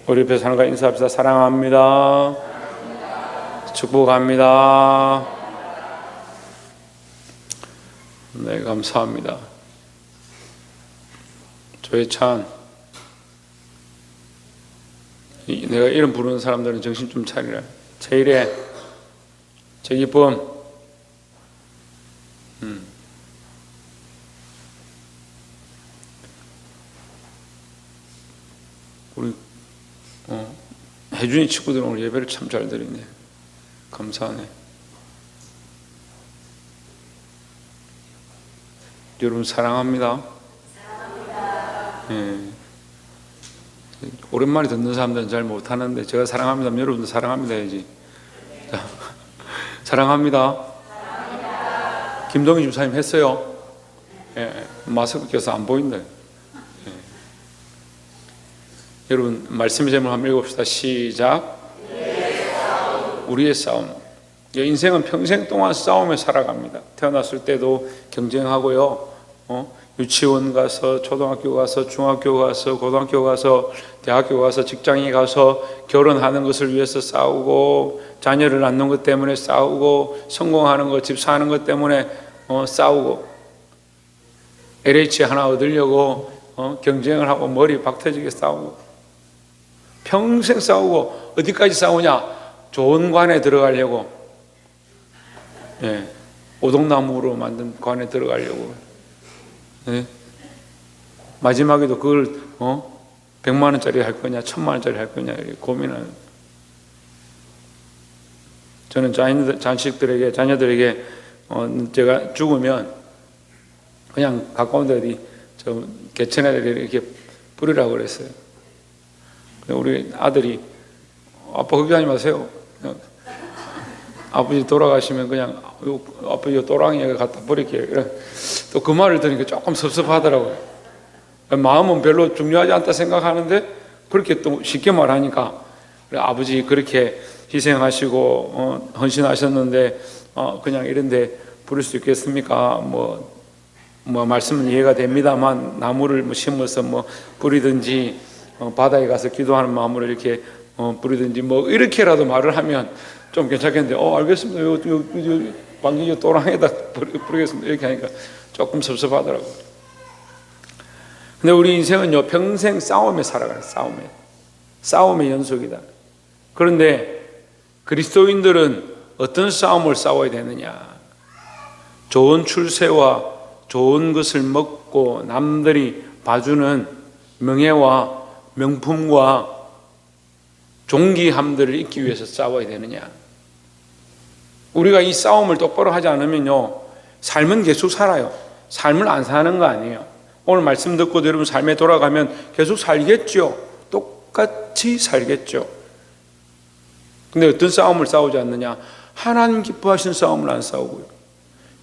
우리 옆에 사람과 인사합시다. 사랑합니다. 축복합니다. 네, 감사합니다. 조혜찬, 내가 이름 부르는 사람들은 정신 좀 차리라. 제일에, 제기쁨, 우리 혜준이 친구들은 오늘 예배를 참 잘 드리네. 감사하네. 여러분 사랑합니다. 예. 오랜만에 듣는 사람들은 잘 못하는데 제가 사랑합니다. 여러분도 사랑합니다 해야지. 자, 사랑합니다. 김동희 집사님 했어요. 예. 마스크 껴서 안 보인다. 예. 여러분 말씀의 제목을 한번 읽어봅시다. 시작. 우리의 싸움. 인생은 평생 동안 싸움에 살아갑니다. 태어났을 때도 경쟁하고요. 유치원 가서, 초등학교 가서, 중학교 가서, 고등학교 가서, 대학교 가서, 직장에 가서 결혼하는 것을 위해서 싸우고, 자녀를 낳는 것 때문에 싸우고, 성공하는 것, 집 사는 것 때문에 싸우고, LH 하나 얻으려고 경쟁을 하고 머리 박 터지게 싸우고, 평생 싸우고. 어디까지 싸우냐? 좋은 관에 들어가려고, 예, 오동나무로 만든 관에 들어가려고, 예. 마지막에도 그걸 100만 원짜리 할 거냐 1000만 원짜리 할 거냐 이렇게 고민하는. 저는 자녀들에게 제가 죽으면 그냥 가까운 데 어디 저 개천에 이렇게 뿌리라고 그랬어요. 우리 아들이 아빠 걱정하지 마세요. 아버지 돌아가시면 그냥 아버지 또랑이에 갖다 버릴게요. 또 그 말을 들으니까 조금 섭섭하더라고요. 마음은 별로 중요하지 않다 생각하는데 그렇게 또 쉽게 말하니까, 아버지 그렇게 희생하시고 헌신하셨는데 그냥 이런데 부를 수 있겠습니까? 뭐 말씀은 이해가 됩니다만 나무를 심어서 뿌리든지 바다에 가서 기도하는 마음으로 이렇게 뿌리든지 이렇게라도 말을 하면 좀 괜찮겠는데, 알겠습니다. 요 방귀 또랑에다 뿌리겠습니다. 이렇게 하니까 조금 섭섭하더라고요. 근데 우리 인생은요, 평생 싸움에 살아가요. 싸움의 연속이다. 그런데 그리스도인들은 어떤 싸움을 싸워야 되느냐? 좋은 출세와 좋은 것을 먹고 남들이 봐주는 명예와 명품과 존귀함들을 잊기 위해서 싸워야 되느냐? 우리가 이 싸움을 똑바로 하지 않으면요, 삶은 계속 살아요. 삶을 안 사는 거 아니에요. 오늘 말씀 듣고 여러분 삶에 돌아가면 계속 살겠죠. 똑같이 살겠죠. 근데 어떤 싸움을 싸우지 않느냐? 하나님 기뻐하시는 싸움을 안 싸우고요,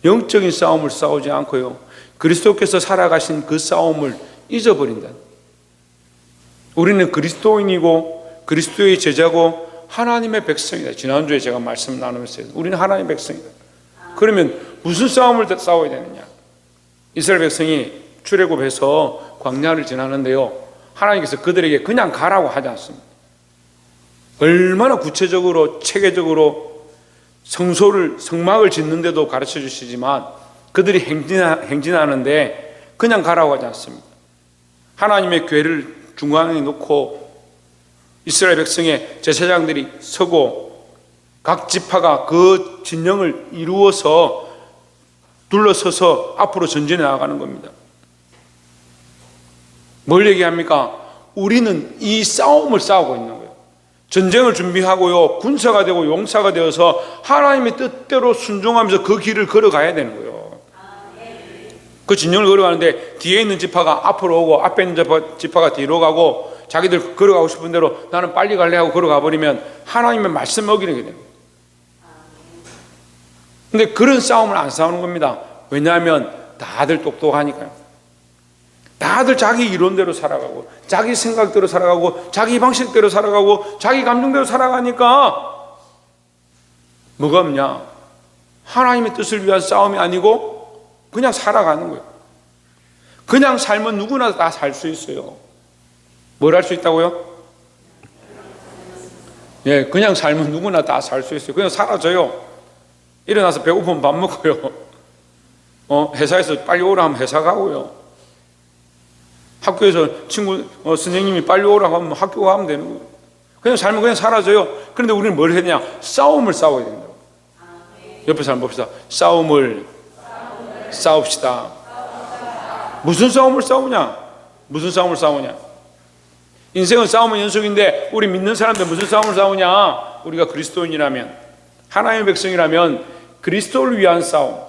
영적인 싸움을 싸우지 않고요, 그리스도께서 살아가신 그 싸움을 잊어버린다. 우리는 그리스도인이고 그리스도의 제자고 하나님의 백성이다. 지난주에 제가 말씀 나누면서 우리는 하나님의 백성이다. 그러면 무슨 싸움을 싸워야 되느냐? 이스라엘 백성이 출애굽해서 광야를 지나는데요, 하나님께서 그들에게 그냥 가라고 하지 않습니다. 얼마나 구체적으로 체계적으로 성막을 짓는데도 가르쳐 주시지만 그들이 행진하는데 그냥 가라고 하지 않습니다. 하나님의 궤를 중앙에 놓고 이스라엘 백성의 제사장들이 서고 각 지파가 그 진영을 이루어서 둘러서서 앞으로 전진해 나가는 겁니다. 뭘 얘기합니까? 우리는 이 싸움을 싸우고 있는 거예요. 전쟁을 준비하고요, 군사가 되고 용사가 되어서 하나님의 뜻대로 순종하면서 그 길을 걸어가야 되는 거예요. 그 진영을 걸어가는데 뒤에 있는 지파가 앞으로 오고 앞에 있는 지파가 뒤로 가고 자기들 걸어가고 싶은 대로 나는 빨리 갈래 하고 걸어가 버리면 하나님의 말씀 어기게 됩니다. 근데 그런 싸움을 안 싸우는 겁니다. 왜냐하면 다들 똑똑하니까요. 다들 자기 이론대로 살아가고 자기 생각대로 살아가고 자기 방식대로 살아가고 자기 감정대로 살아가니까 뭐가 없냐? 하나님의 뜻을 위한 싸움이 아니고 그냥 살아가는 거예요. 그냥 살면 누구나 다 살 수 있어요. 뭘 할 수 있다고요? 예, 그냥 살면 누구나 다 살 수 있어요. 그냥 사라져요. 일어나서 배고프면 밥 먹고요. 회사에서 빨리 오라 하면 회사 가고요. 학교에서 선생님이 빨리 오라고 하면 학교 가면 되는 거예요. 그냥 살면 그냥 사라져요. 그런데 우리는 뭘 했냐? 싸움을 싸워야 된다고. 옆에 사람 봅시다. 싸움을 싸웁시다. 무슨 싸움을 싸우냐? 무슨 싸움을 싸우냐? 인생은 싸움의 연속인데 우리 믿는 사람들 무슨 싸움을 싸우냐? 우리가 그리스도인이라면, 하나님의 백성이라면 그리스도를 위한 싸움,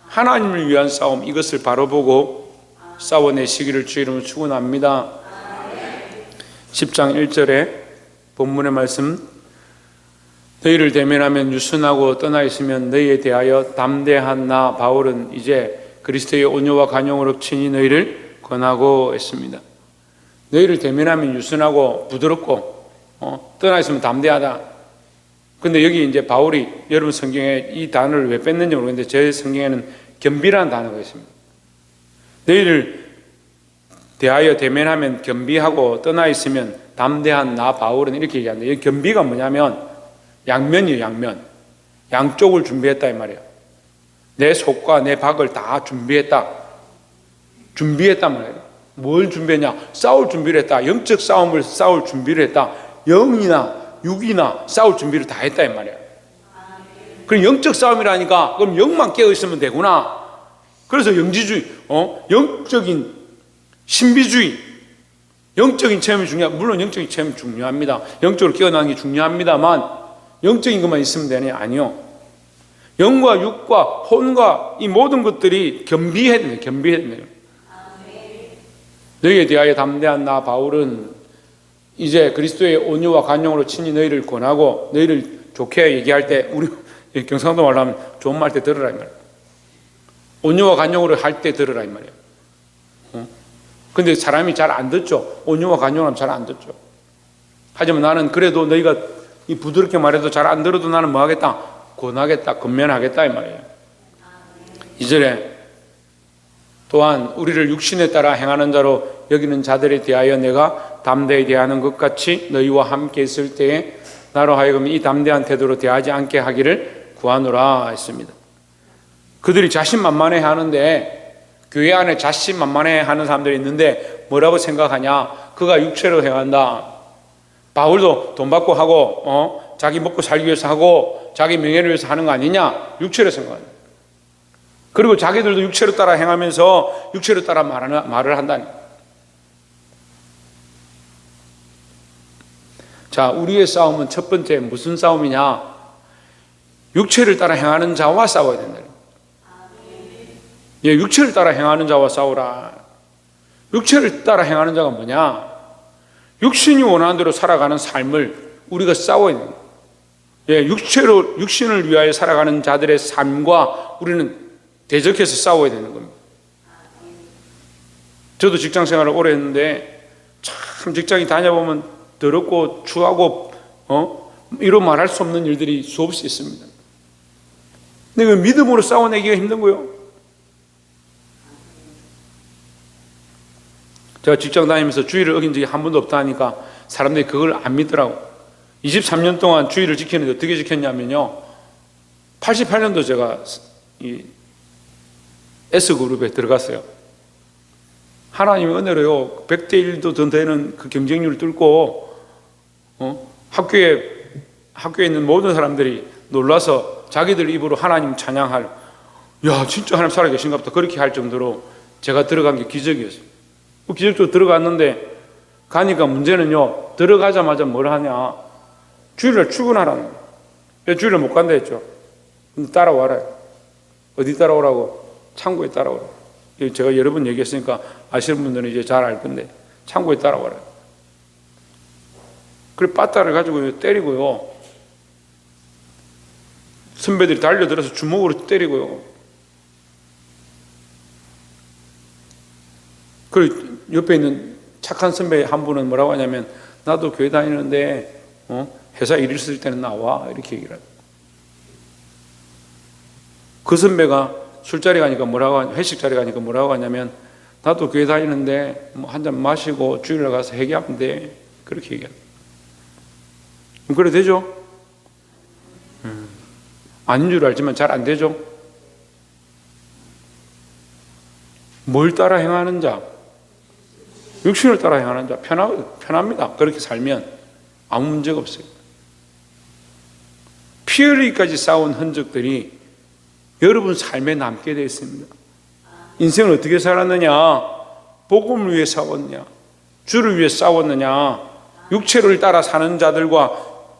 하나님을 위한 싸움, 이것을 바로 보고 싸워내시기를 주의 이름으로 축원합니다. 10장 1절에 본문의 말씀, 너희를 대면하면 유순하고 떠나 있으면 너희에 대하여 담대한 나 바울은 이제 그리스도의 온유와 간용으로 친히 너희를 권하고 있습니다. 너희를 대면하면 유순하고 부드럽고 떠나 있으면 담대하다. 근데 여기 이제 바울이 여러분 성경에 이 단어를 왜 뺐는지 모르겠는데 제 성경에는 겸비라는 단어가 있습니다. 너희를 대하여 대면하면 겸비하고 떠나 있으면 담대한 나 바울은 이렇게 얘기하는데, 이 겸비가 뭐냐면 양면이에요. 양면. 양쪽을 준비했다 이 말이에요. 내 속과 내 박을 다 준비했다. 준비했단 말이에요. 뭘 준비했냐? 싸울 준비를 했다. 영적 싸움을 싸울 준비를 했다. 영이나 육이나 싸울 준비를 다 했다 이 말이에요. 그럼 영적 싸움이라니까 그럼 영만 깨어 있으면 되구나. 그래서 영지주의, 영적인 신비주의, 영적인 체험이 물론 영적인 체험이 중요합니다. 영적으로 깨어나는 게 중요합니다만 영적인 것만 있으면 되냐? 아니요. 영과 육과 혼과 이 모든 것들이 겸비해야 돼요. 겸비해야 돼요. 너희에 대하여 담대한 나 바울은 이제 그리스도의 온유와 간용으로 친히 너희를 권하고, 너희를 좋게 얘기할 때, 우리 경상도 말로 하면 좋은 말 때 들으라 이 말이에요. 온유와 간용으로 할 때 들으라 이 말이에요. 근데 사람이 잘 안 듣죠. 온유와 간용하면 잘 안 듣죠. 하지만 나는 그래도 너희가 이 부드럽게 말해도 잘 안 들어도 나는 뭐 하겠다? 권하겠다, 건면하겠다 이 말이에요. 2절에 또한 우리를 육신에 따라 행하는 자로 여기는 자들에 대하여 내가 담대히 대하는 것 같이 너희와 함께 있을 때에 나로 하여금 이 담대한 태도로 대하지 않게 하기를 구하노라 했습니다. 그들이 자신만만해 하는데, 교회 안에 자신만만해 하는 사람들이 있는데 뭐라고 생각하냐? 그가 육체로 행한다. 바울도 돈 받고 하고 자기 먹고 살기 위해서 하고 자기 명예를 위해서 하는 거 아니냐? 육체로 생각한다. 그리고 자기들도 육체로 따라 행하면서 육체로 따라 말을 한다니. 자, 우리의 싸움은 첫 번째 무슨 싸움이냐? 육체를 따라 행하는 자와 싸워야 된다. 예, 육체를 따라 행하는 자와 싸우라. 육체를 따라 행하는 자가 뭐냐? 육신이 원하는 대로 살아가는 삶을 우리가 싸워야 됩니다. 예, 육신을 위하여 살아가는 자들의 삶과 우리는 대적해서 싸워야 되는 겁니다. 저도 직장 생활을 오래 했는데 참 직장에 다녀보면 더럽고 추하고 이로 말할 수 없는 일들이 수없이 있습니다. 근데 그 믿음으로 싸워내기가 힘든 거예요. 제가 직장 다니면서 주의를 어긴 적이 한 번도 없다 하니까 사람들이 그걸 안 믿더라고. 23년 동안 주의를 지키는데 어떻게 지켰냐면요, 88년도 제가 이 S그룹에 들어갔어요. 하나님의 은혜로요, 100대 1도 더 되는 그 경쟁률을 뚫고 학교에 있는 모든 사람들이 놀라서 자기들 입으로 하나님 찬양할, 야 진짜 하나님 살아계신가 보다 그렇게 할 정도로 제가 들어간 게 기적이었어요. 그 기적적으로 들어갔는데 가니까 문제는요, 들어가자마자 뭘 하냐, 주일날 출근하라는 거예요. 왜 주일날 못 간다 했죠? 근데 따라와라. 어디 따라오라고? 창고에 따라오라. 제가 여러 번 얘기했으니까 아시는 분들은 이제 잘 알 건데, 창고에 따라와라. 그래 빠따를 가지고 때리고요, 선배들이 달려들어서 주먹으로 때리고요. 그리고 옆에 있는 착한 선배 한 분은 뭐라고 하냐면, 나도 교회 다니는데 회사 일 있을 때는 나와, 이렇게 얘기를 하고. 그 선배가 술자리 가니까 뭐라고 하냐, 회식 자리 가니까 뭐라고 하냐면, 나도 교회 다니는데 한 잔 마시고 주일날 가서 회개하면 돼, 그렇게 얘기합니다. 그래 되죠? 아닌 줄 알지만 잘 안 되죠? 뭘 따라 행하는 자? 육신을 따라 행하는 자. 편합니다. 그렇게 살면 아무 문제가 없어요. 피 흘리기까지 싸운 흔적들이 여러분 삶에 남게 되어 있습니다. 인생을 어떻게 살았느냐? 복음을 위해 싸웠느냐? 주를 위해 싸웠느냐? 육체를 따라 사는 자들과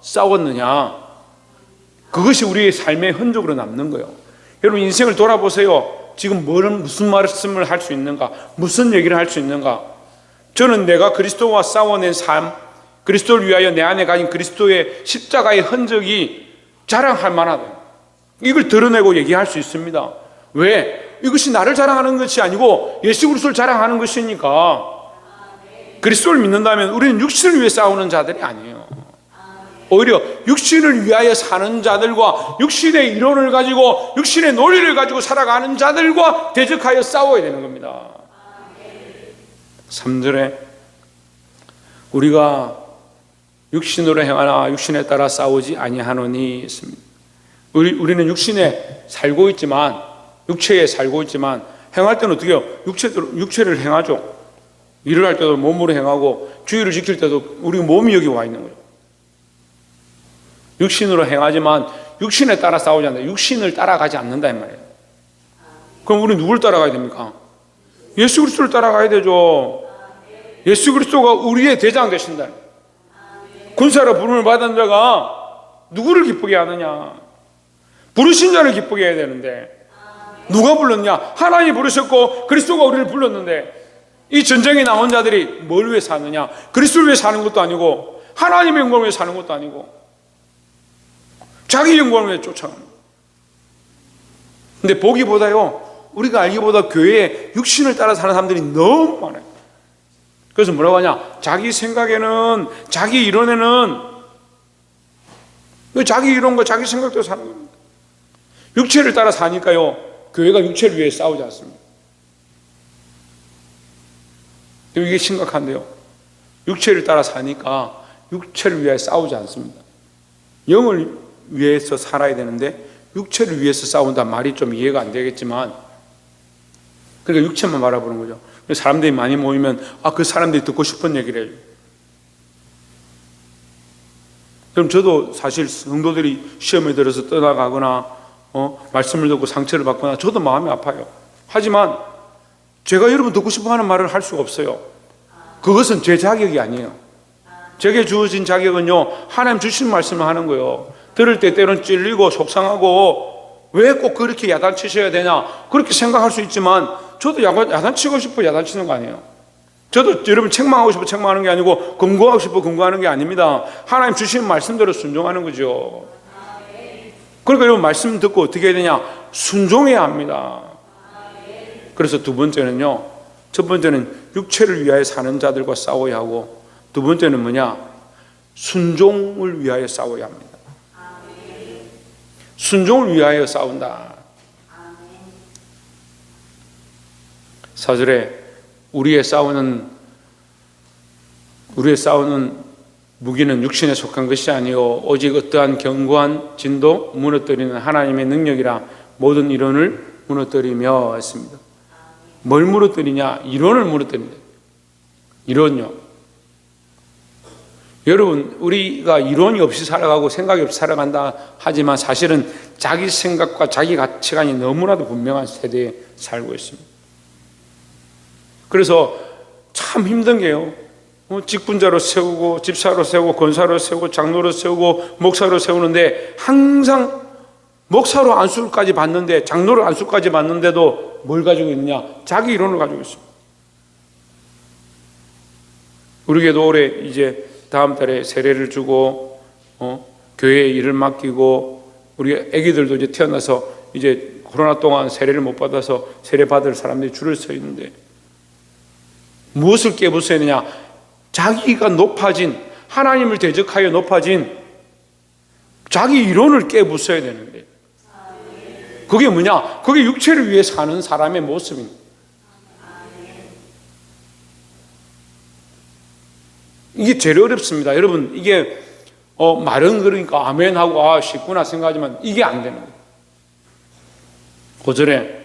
싸웠느냐? 그것이 우리의 삶의 흔적으로 남는 거예요. 여러분 인생을 돌아보세요. 지금 무슨 말씀을 할 수 있는가? 무슨 얘기를 할 수 있는가? 저는 내가 그리스도와 싸워낸 삶, 그리스도를 위하여 내 안에 가진 그리스도의 십자가의 흔적이 자랑할 만하다. 이걸 드러내고 얘기할 수 있습니다. 왜? 이것이 나를 자랑하는 것이 아니고 예수 그리스도를 자랑하는 것이니까. 그리스도를 믿는다면 우리는 육신을 위해 싸우는 자들이 아니에요. 오히려 육신을 위하여 사는 자들과 육신의 이론을 가지고 육신의 논리를 가지고 살아가는 자들과 대적하여 싸워야 되는 겁니다. 3절에 우리가 육신으로 행하나 육신에 따라 싸우지 아니하노니 했습니다. 우리는 육신에 살고 있지만 육체에 살고 있지만 행할 때는 어떻게 해요? 육체를 행하죠. 일을 할 때도 몸으로 행하고 주의를 지킬 때도 우리 몸이 여기 와 있는 거예요. 육신으로 행하지만 육신에 따라 싸우지 않는다. 육신을 따라가지 않는다 이 말이에요. 그럼 우리 누굴 따라가야 됩니까? 예수 그리스도를 따라가야 되죠. 예수 그리스도가 우리의 대장 되신다. 군사로 부름을 받은 자가 누구를 기쁘게 하느냐? 부르신 자를 기쁘게 해야 되는데 누가 불렀냐? 하나님이 부르셨고 그리스도가 우리를 불렀는데 이 전쟁에 나온 자들이 뭘 위해 사느냐? 그리스도를 위해 사는 것도 아니고 하나님의 영광을 위해 사는 것도 아니고 자기 영광을 위해 쫓아갑니다. 근데 보기보다요, 우리가 알기보다 교회에 육신을 따라 사는 사람들이 너무 많아요. 그래서 뭐라고 하냐? 자기 생각에는, 자기 이론에는, 자기 이론과 자기 생각대로 사는 겁니다. 육체를 따라 사니까요, 교회가 육체를 위해 싸우지 않습니다. 이게 심각한데요. 육체를 따라 사니까 육체를 위해 싸우지 않습니다. 영을 위해서 살아야 되는데 육체를 위해서 싸운다 말이 좀 이해가 안 되겠지만 그러니까 육체만 바라보는 거죠. 사람들이 많이 모이면 그 사람들이 듣고 싶은 얘기를 해요. 그럼 저도 사실 성도들이 시험에 들어서 떠나가거나 말씀을 듣고 상처를 받거나 저도 마음이 아파요. 하지만 제가 여러분 듣고 싶어하는 말을 할 수가 없어요. 그것은 제 자격이 아니에요. 제게 주어진 자격은요, 하나님 주신 말씀을 하는 거예요. 들을 때 때로는 찔리고 속상하고 왜 꼭 그렇게 야단치셔야 되냐 그렇게 생각할 수 있지만 저도 야단치고 싶어 야단치는 거 아니에요. 저도 여러분 책망하고 싶어 책망하는 게 아니고 금고하고 싶어 금고하는 게 아닙니다. 하나님 주신 말씀대로 순종하는 거죠. 그러니까 여러분 말씀 듣고 어떻게 해야 되냐? 순종해야 합니다. 그래서 두 번째는요, 첫 번째는 육체를 위하여 사는 자들과 싸워야 하고 두 번째는 뭐냐? 순종을 위하여 싸워야 합니다. 순종을 위하여 싸운다. 4절에 우리의 싸우는 무기는 육신에 속한 것이 아니요 오직 어떠한 견고한 진도 무너뜨리는 하나님의 능력이라 모든 이론을 무너뜨리며 했습니다. 뭘 무너뜨리냐? 이론을 무너뜨린다. 이론요. 여러분, 우리가 이론이 없이 살아가고 생각이 없이 살아간다 하지만 사실은 자기 생각과 자기 가치관이 너무나도 분명한 세대에 살고 있습니다. 그래서 참 힘든 게요, 직분자로 세우고 집사로 세우고 권사로 세우고 장로로 세우고 목사로 세우는데 항상 목사로 안수까지 받는데 장로로 안수까지 받는데도 뭘 가지고 있느냐? 자기 이론을 가지고 있습니다. 우리 교회도 올해 이제 다음 달에 세례를 주고 교회에 일을 맡기고 우리 애기들도 이제 태어나서 이제 코로나 동안 세례를 못 받아서 세례 받을 사람들이 줄을 서 있는데 무엇을 깨부숴야 되냐? 자기가 높아진 하나님을 대적하여 높아진 자기 이론을 깨부숴야 되는데 그게 뭐냐? 그게 육체를 위해 사는 사람의 모습입니다. 이게 제일 어렵습니다. 여러분, 이게 말은 그러니까 아멘하고 쉽구나 생각하지만 이게 안 되는 거예요. 5절에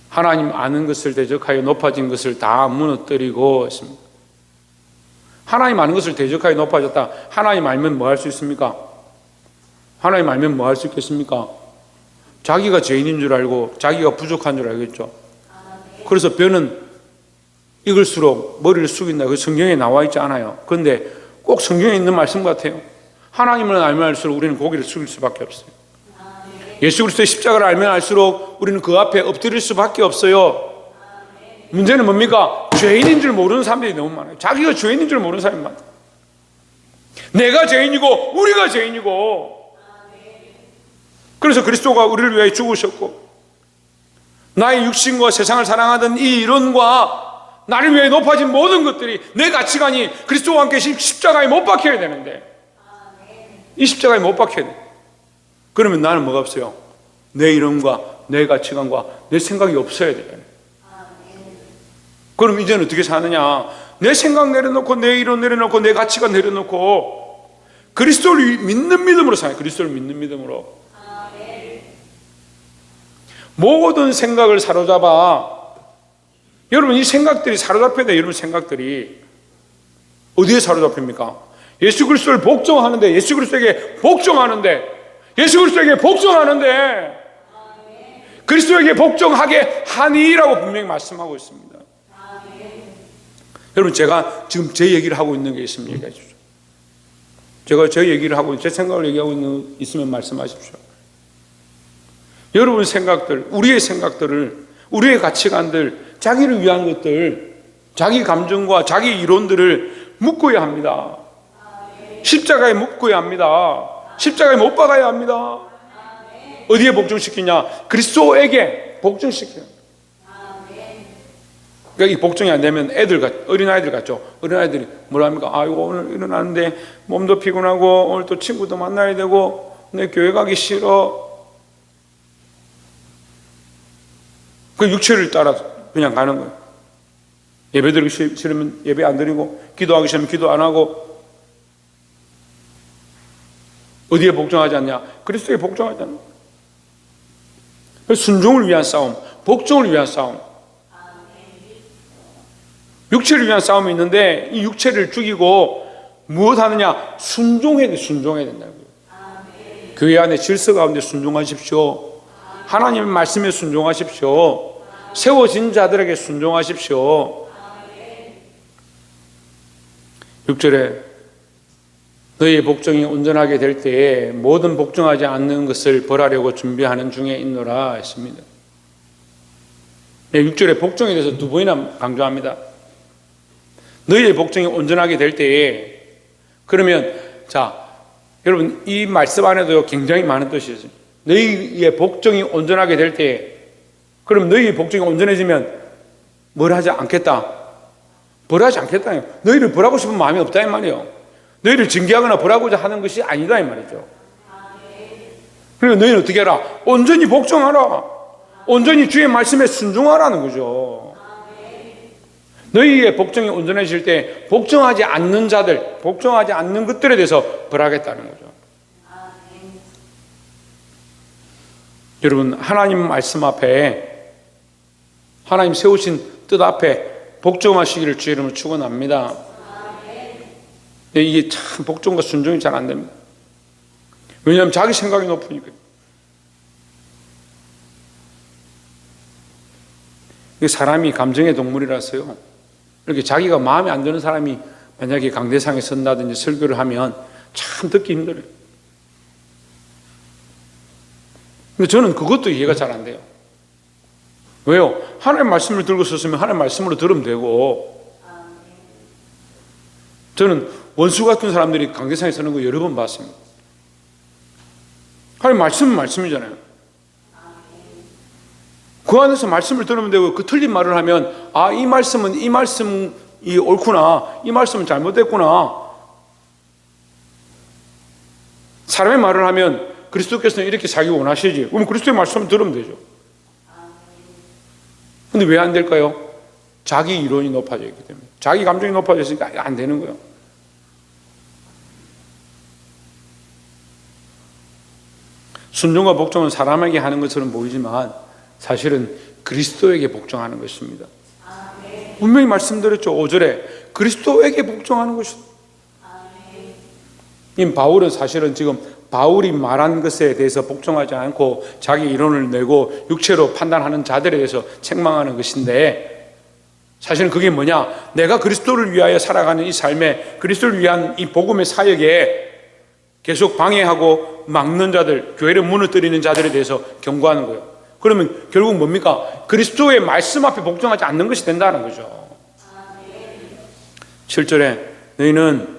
하나님 아는 것을 대적하여 높아진 것을 다 무너뜨리고 있습니다. 하나님 아는 것을 대적하여 높아졌다. 하나님 알면 뭐 할 수 있습니까? 하나님 알면 뭐 할 수 있겠습니까? 자기가 죄인인 줄 알고 자기가 부족한 줄 알겠죠. 그래서 뼈는 익을수록 머리를 숙인다. 그 성경에 나와 있지 않아요. 그런데 꼭 성경에 있는 말씀 같아요. 하나님을 알면 알수록 우리는 고개를 숙일 수밖에 없어요. 예수 그리스도의 십자가를 알면 알수록 우리는 그 앞에 엎드릴 수밖에 없어요. 문제는 뭡니까? 죄인인 줄 모르는 사람들이 너무 많아요. 자기가 죄인인 줄 모르는 사람이 많아요. 내가 죄인이고 우리가 죄인이고, 그래서 그리스도가 우리를 위하여 죽으셨고 나의 육신과 세상을 사랑하던 이 이론과 나를 위해 높아진 모든 것들이, 내 가치관이 그리스도와 함께 십자가에 못 박혀야 되는데 이 십자가에 못 박혀야 돼. 그러면 나는 뭐가 없어요? 내 이름과 내 가치관과 내 생각이 없어야 돼요. 그럼 이제는 어떻게 사느냐? 내 생각 내려놓고 내 이론 내려놓고 내 가치관 내려놓고 그리스도를 믿는 믿음으로 사요. 그리스도를 믿는 믿음으로. 모든 생각을 사로잡아. 여러분, 이 생각들이 사로잡혀야 돼요. 여러분, 생각들이 어디에 사로잡힙니까? 예수 그리스도를 복종하는데, 예수 그리스도에게 복종하는데, 예수 그리스도에게 복종하는데 그리스도에게 복종하게 하니라고 분명히 말씀하고 있습니다. 여러분, 제가 지금 제 얘기를 하고 있는 게 있으면 얘기해 주십시오. 제가 제 얘기를 하고 제 생각을 얘기하고 있으면 말씀하십시오. 여러분 생각들, 우리의 생각들을, 우리의 가치관들, 자기를 위한 것들, 자기 감정과 자기 이론들을 묶어야 합니다. 십자가에 묶어야 합니다. 십자가에 못 박아야 합니다. 어디에 복종시키냐? 그리스도에게 복종시켜요. 그러니까 이 복종이 안 되면 어린아이들 같죠. 어린아이들이 뭐라 합니까? 아이고, 오늘 일어나는데 몸도 피곤하고 오늘 또 친구도 만나야 되고 내 교회 가기 싫어. 그 육체를 따라 그냥 가는 거예요. 예배 드리기 싫으면 예배 안 드리고, 기도하기 싫으면 기도 안 하고. 어디에 복종하지 않냐? 그리스도에 복종하지 않냐? 순종을 위한 싸움, 복종을 위한 싸움. 육체를 위한 싸움이 있는데 이 육체를 죽이고 무엇 하느냐? 순종해야 된다고요. 교회 안에 질서 가운데 순종하십시오. 하나님의 말씀에 순종하십시오. 세워진 자들에게 순종하십시오. 6절에 너희의 복종이 온전하게 될 때에 모든 복종하지 않는 것을 벌하려고 준비하는 중에 있노라 했습니다. 6절에 복종에 대해서 두 번이나 강조합니다. 너희의 복종이 온전하게 될 때에, 그러면 여러분 이 말씀 안에도 굉장히 많은 뜻이 있어요. 너희의 복종이 온전하게 될 때에, 그럼 너희의 복종이 온전해지면 뭘 하지 않겠다? 벌하지 않겠다. 너희를 벌하고 싶은 마음이 없다 이 말이에요. 너희를 징계하거나 벌하고자 하는 것이 아니다 이 말이죠. 그러니까 너희는 어떻게 하라? 온전히 복종하라. 온전히 주의 말씀에 순종하라는 거죠. 너희의 복종이 온전해질 때 복종하지 않는 자들, 복종하지 않는 것들에 대해서 벌하겠다는 거죠. 여러분, 하나님 말씀 앞에, 하나님 세우신 뜻 앞에 복종하시기를 주의 이름으로 축원합니다. 이게 참 복종과 순종이 잘 안 됩니다. 왜냐하면 자기 생각이 높으니까. 사람이 감정의 동물이라서요, 이렇게 자기가 마음에 안 드는 사람이 만약에 강대상에 선다든지 설교를 하면 참 듣기 힘들어요. 근데 저는 그것도 이해가 잘 안 돼요. 왜요? 하나님 말씀을 들고 섰으면 하나님 말씀으로 들으면 되고, 저는 원수 같은 사람들이 강대상에 서는 거 여러 번 봤습니다. 하나님 말씀은 말씀이잖아요. 그 안에서 말씀을 들으면 되고, 그 틀린 말을 하면 이 말씀은 이 말씀이 옳구나, 이 말씀은 잘못됐구나. 사람의 말을 하면 그리스도께서는 이렇게 살기 원하시지, 그럼 그리스도의 말씀을 들으면 되죠. 근데 왜 안 될까요? 자기 이론이 높아져 있기 때문에. 자기 감정이 높아져 있으니까 안 되는 거예요. 순종과 복종은 사람에게 하는 것처럼 보이지만 사실은 그리스도에게 복종하는 것입니다. 분명히 말씀드렸죠. 5절에 그리스도에게 복종하는 것이다. 이 바울은 사실은 지금 바울이 말한 것에 대해서 복종하지 않고 자기 이론을 내고 육체로 판단하는 자들에 대해서 책망하는 것인데, 사실은 그게 뭐냐? 내가 그리스도를 위하여 살아가는 이 삶에, 그리스도를 위한 이 복음의 사역에 계속 방해하고 막는 자들, 교회를 무너뜨리는 자들에 대해서 경고하는 거예요. 그러면 결국 뭡니까? 그리스도의 말씀 앞에 복종하지 않는 것이 된다는 거죠. 7절에 너희는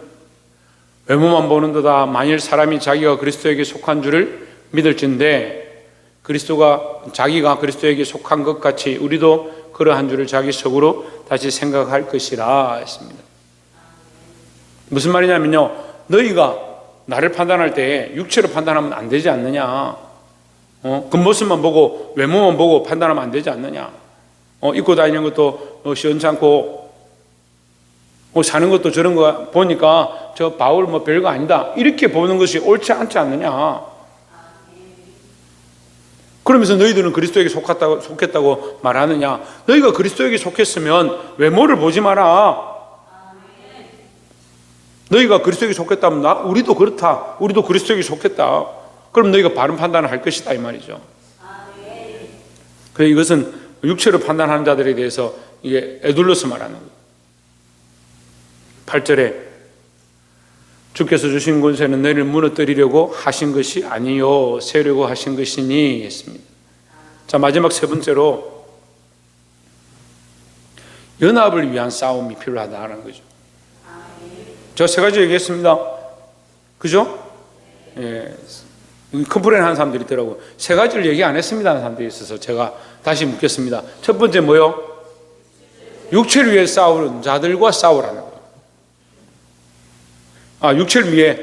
외모만 보는도다. 만일 사람이 자기가 그리스도에게 속한 줄을 믿을진데 자기가 그리스도에게 속한 것 같이 우리도 그러한 줄을 자기 속으로 다시 생각할 것이라 했습니다. 무슨 말이냐면요, 너희가 나를 판단할 때 육체로 판단하면 안 되지 않느냐? 겉모습만 보고 외모만 보고 판단하면 안 되지 않느냐? 입고 다니는 것도 시원찮고 사는 것도 저런 거 보니까 저 바울 별거 아니다, 이렇게 보는 것이 옳지 않지 않느냐? 그러면서 너희들은 그리스도에게 속했다고 말하느냐? 너희가 그리스도에게 속했으면 외모를 보지 마라. 너희가 그리스도에게 속했다면 우리도 그렇다, 우리도 그리스도에게 속했다, 그럼 너희가 바른 판단을 할 것이다, 이 말이죠. 그래서 이것은 육체로 판단하는 자들에 대해서 이게 에둘러서 말하는 거예요. 8절에 주께서 주신 권세는 너희를 무너뜨리려고 하신 것이 아니요 세우려고 하신 것이니 했습니다. 자, 마지막 세 번째로 연합을 위한 싸움이 필요하다는 거죠. 제가 세 가지 얘기했습니다. 그죠? 예. 컴플레인 하는 사람들이 있더라고요. 세 가지를 얘기 안 했습니다 하는 사람들이 있어서 제가 다시 묻겠습니다. 첫 번째 뭐요? 육체를 위해 싸우는 자들과 싸우라는 거예요. 육체를 위해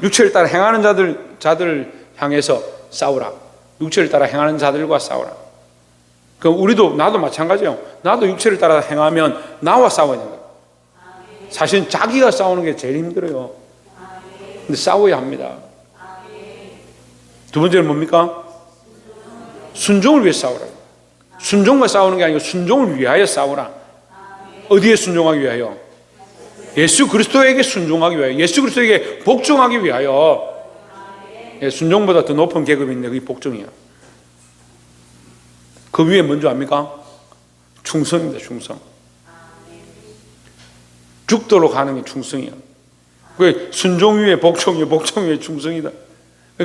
육체를 따라 행하는 자들을 향해서 싸우라. 육체를 따라 행하는 자들과 싸우라. 그럼 나도 마찬가지예요. 나도 육체를 따라 행하면 나와 싸워야 된다. 사실 자기가 싸우는 게 제일 힘들어요. 근데 싸워야 합니다. 두 번째는 뭡니까? 순종을 위해 싸우라. 순종과 싸우는 게 아니고 순종을 위하여 싸우라. 어디에 순종하기 위하여? 예수 그리스도에게 순종하기 위하여, 예수 그리스도에게 복종하기 위하여. 순종보다 더 높은 계급이 있는데 그게 복종이야. 그 위에 뭔지 압니까? 충성입니다. 충성. 죽도록 하는 게 충성이야. 그 순종 위에 복종이야, 복종 위에 충성이다.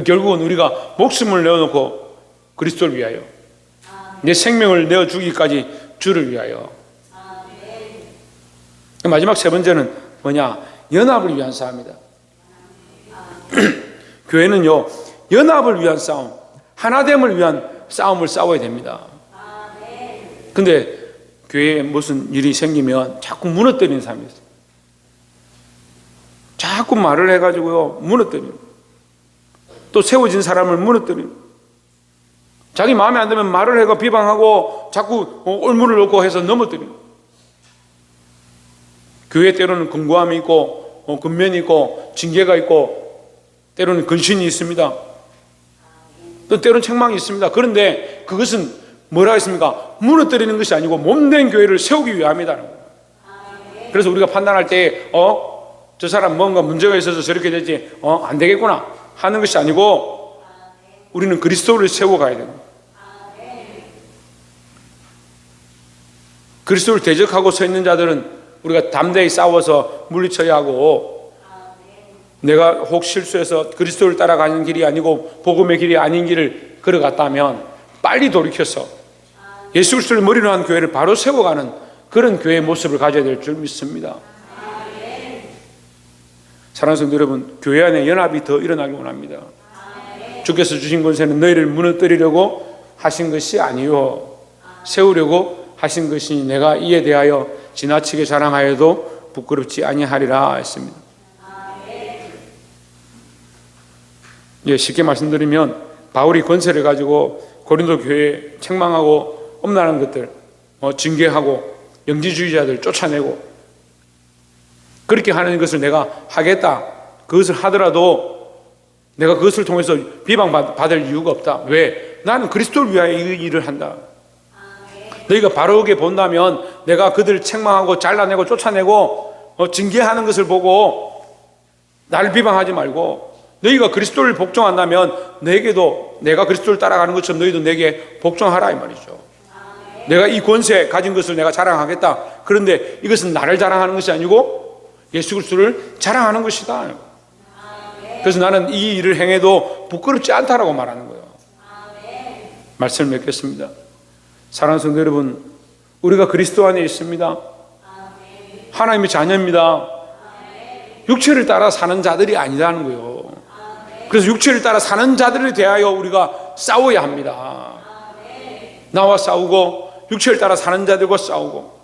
결국은 우리가 목숨을 내어놓고 그리스도를 위하여, 내 생명을 내어주기까지 주를 위하여. 마지막 세 번째는 뭐냐? 연합을 위한 싸움이다. 교회는요, 연합을 위한 싸움, 하나됨을 위한 싸움을 싸워야 됩니다. 근데 교회에 무슨 일이 생기면 자꾸 무너뜨리는 사람이 있어요. 자꾸 말을 해가지고요, 무너뜨리는. 또 세워진 사람을 무너뜨리는. 자기 마음에 안 들면 말을 해가 비방하고 자꾸 올무를 놓고 해서 넘어뜨리는. 교회 때로는 근고함이 있고 근면이 있고 징계가 있고 때로는 근신이 있습니다. 또 때로는 책망이 있습니다. 그런데 그것은 뭐라 했습니까? 무너뜨리는 것이 아니고 몸된 교회를 세우기 위함이다. 그래서 우리가 판단할 때 저 사람 뭔가 문제가 있어서 저렇게 되지 안 되겠구나 하는 것이 아니고 우리는 그리스도를 세워가야 됩니다. 그리스도를 대적하고 서 있는 자들은 우리가 담대히 싸워서 물리쳐야 하고, 내가 혹 실수해서 그리스도를 따라가는 길이 아니고 복음의 길이 아닌 길을 걸어갔다면 빨리 돌이켜서 예수 그리스도를 머리로 한 교회를 바로 세워가는 그런 교회의 모습을 가져야 될 줄 믿습니다. 사랑하는 성도 여러분, 교회 안에 연합이 더 일어나기 원합니다. 주께서 주신 권세는 너희를 무너뜨리려고 하신 것이 아니요 세우려고 하신 것이니 내가 이에 대하여 지나치게 자랑하여도 부끄럽지 아니하리라 했습니다. 쉽게 말씀드리면 바울이 권세를 가지고 고린도 교회에 책망하고 엄란한 것들 징계하고 영지주의자들 쫓아내고 그렇게 하는 것을 내가 하겠다, 그것을 하더라도 내가 그것을 통해서 비방받을 이유가 없다. 왜? 나는 그리스도를 위하여 이 일을 한다. 너희가 바르게 본다면 내가 그들을 책망하고 잘라내고 쫓아내고 징계하는 것을 보고 나를 비방하지 말고, 너희가 그리스도를 복종한다면 너에게도 내가 그리스도를 따라가는 것처럼 너희도 내게 복종하라 이 말이죠. 내가 이 권세 가진 것을 내가 자랑하겠다. 그런데 이것은 나를 자랑하는 것이 아니고 예수 그리스도를 자랑하는 것이다. 그래서 나는 이 일을 행해도 부끄럽지 않다라고 말하는 거예요. 말씀을 맺겠습니다. 사랑하는 성도 여러분, 우리가 그리스도 안에 있습니다. 하나님의 자녀입니다. 육체를 따라 사는 자들이 아니라는 거예요. 그래서 육체를 따라 사는 자들에 대하여 우리가 싸워야 합니다. 나와 싸우고 육체를 따라 사는 자들과 싸우고,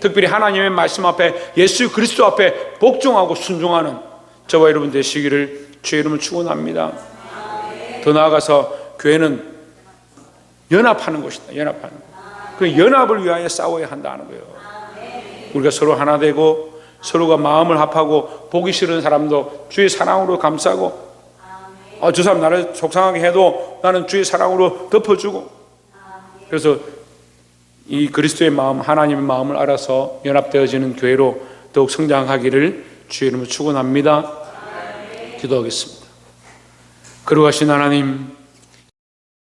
특별히 하나님의 말씀 앞에, 예수 그리스도 앞에 복종하고 순종하는 저와 여러분 되시기를 주의 이름으로 축원합니다. 더 나아가서 교회는 연합하는 곳이다. 연합하는 곳. 그 연합을 위하여 싸워야 한다는 거예요. 우리가 서로 하나 되고 서로가 마음을 합하고, 보기 싫은 사람도 주의 사랑으로 감싸고, 저 사람 나를 속상하게 해도 나는 주의 사랑으로 덮어주고, 그래서 이 그리스도의 마음, 하나님의 마음을 알아서 연합되어지는 교회로 더욱 성장하기를 주의 이름으로 축원합니다. 기도하겠습니다. 거룩하신 하나님,